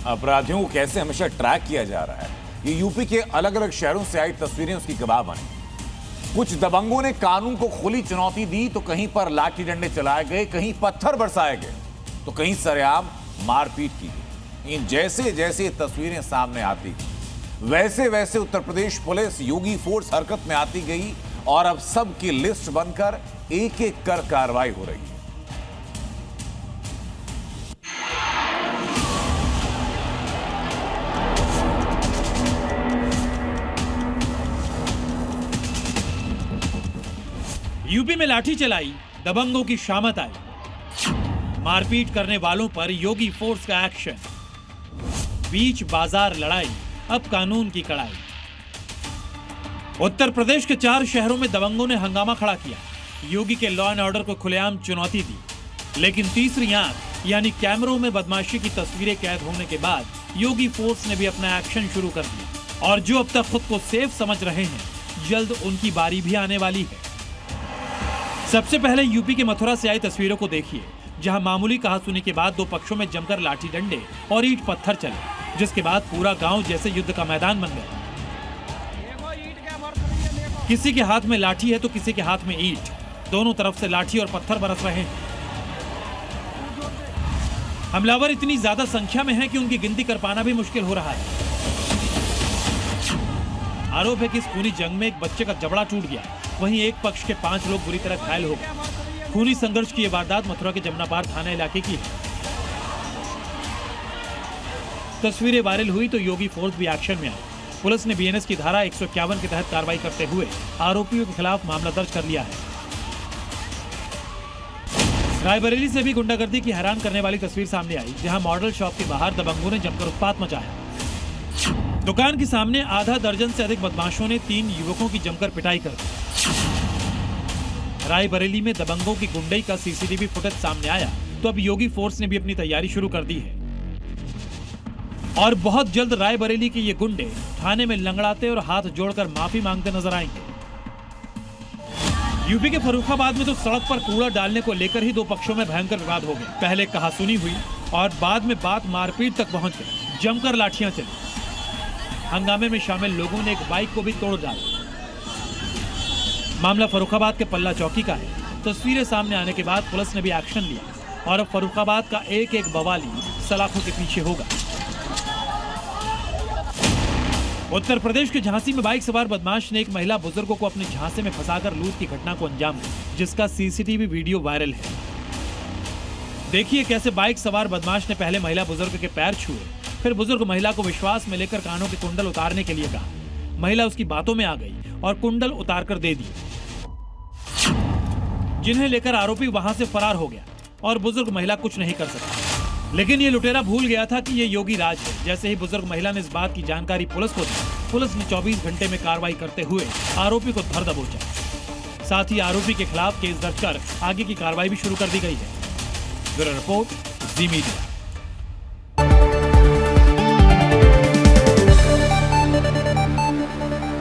अपराधियों को कैसे हमेशा ट्रैक किया जा रहा है, ये यूपी के अलग अलग शहरों से आई तस्वीरें उसकी गवाह बनी। कुछ दबंगों ने कानून को खुली चुनौती दी तो कहीं पर लाठी डंडे चलाए गए, कहीं पत्थर बरसाए गए तो कहीं सरेआम मारपीट की गई। इन जैसे जैसे तस्वीरें सामने आती वैसे वैसे उत्तर प्रदेश पुलिस योगी फोर्स हरकत में आती गई और अब सबकी लिस्ट बनकर एक एक कर कार्रवाई हो रही है। यूपी में लाठी चलाई, दबंगों की शामत आई, मारपीट करने वालों पर योगी फोर्स का एक्शन, बीच बाजार लड़ाई, अब कानून की कड़ाई। उत्तर प्रदेश के 4 शहरों में दबंगों ने हंगामा खड़ा किया, योगी के लॉ एंड ऑर्डर को खुलेआम चुनौती दी। लेकिन तीसरी आंख यानी कैमरों में बदमाशी की तस्वीरें कैद होने के बाद योगी फोर्स ने भी अपना एक्शन शुरू कर दिया और जो अब तक खुद को सेफ समझ रहे हैं, जल्द उनकी बारी भी आने वाली है। सबसे पहले यूपी के मथुरा से आई तस्वीरों को देखिए, जहां मामूली कहासुनी के बाद 2 पक्षों में जमकर लाठी डंडे और ईंट पत्थर चले, जिसके बाद पूरा गांव जैसे युद्ध का मैदान बन गया। किसी के हाथ में लाठी है तो किसी के हाथ में ईंट, दोनों तरफ से लाठी और पत्थर बरस रहे हैं। हमलावर इतनी ज्यादा संख्या में हैं कि उनकी गिनती कर पाना भी मुश्किल हो रहा है। आरोप है कि इस खूनी जंग में एक बच्चे का जबड़ा टूट गया, वहीं एक पक्ष के 5 लोग बुरी तरह घायल हो गए। खूनी संघर्ष की यह वारदात मथुरा के जमुना पार थाना इलाके की है। तस्वीरें वायरल हुई तो योगी फोर्स भी एक्शन में आई। पुलिस ने बीएनएस की धारा 151 के तहत कार्रवाई करते हुए आरोपियों के खिलाफ मामला दर्ज कर लिया है। रायबरेली से भी गुंडागर्दी की हैरान करने वाली तस्वीर सामने आई, जहां मॉडल शॉप के बाहर दबंगों ने जमकर उत्पात मचाया। दुकान के सामने आधा दर्जन से अधिक बदमाशों ने 3 युवकों की जमकर पिटाई कर दी। रायबरेली में दबंगों की गुंडई का सीसीटीवी फुटेज सामने आया तो अब योगी फोर्स ने भी अपनी तैयारी शुरू कर दी है और बहुत जल्द रायबरेली के ये गुंडे थाने में लंगड़ाते और हाथ जोड़कर माफी मांगते नजर आएंगे। यूपी के फर्रुखाबाद में तो सड़क पर कूड़ा डालने को लेकर ही 2 पक्षों में भयंकर विवाद हो गया। पहले कहासुनी हुई और बाद में बात मारपीट तक पहुंच गई, जमकर लाठियां चली। हंगामे में शामिल लोगों ने एक बाइक को भी तोड़ डाला। मामला फर्रुखाबाद के पल्ला चौकी का है। तस्वीरें सामने आने के बाद पुलिस ने भी एक्शन लिया और अब फर्रुखाबाद का एक एक बवाली सलाखों के पीछे होगा। उत्तर प्रदेश के झांसी में बाइक सवार बदमाश ने एक महिला बुजुर्ग को अपने झांसे में फंसाकर लूट की घटना को अंजाम दिया, जिसका सीसीटीवी वीडियो वायरल है। देखिए कैसे बाइक सवार बदमाश ने पहले महिला बुजुर्ग के पैर छुए, फिर बुजुर्ग महिला को विश्वास में लेकर कानों के कुंडल उतारने के लिए कहा। महिला उसकी बातों में आ गई और कुंडल उतारकर दे दिए, जिन्हें लेकर आरोपी वहां से फरार हो गया और बुजुर्ग महिला कुछ नहीं कर सका। लेकिन ये लुटेरा भूल गया था कि ये योगी राज है। जैसे ही बुजुर्ग महिला ने इस बात की जानकारी पुलिस को दी, पुलिस ने 24 घंटे में कार्रवाई करते हुए आरोपी को धर दबोचा। साथ ही आरोपी के खिलाफ केस दर्ज कर आगे की कार्रवाई भी शुरू कर दी गई है। ब्यूरो रिपोर्ट, जी मीडिया।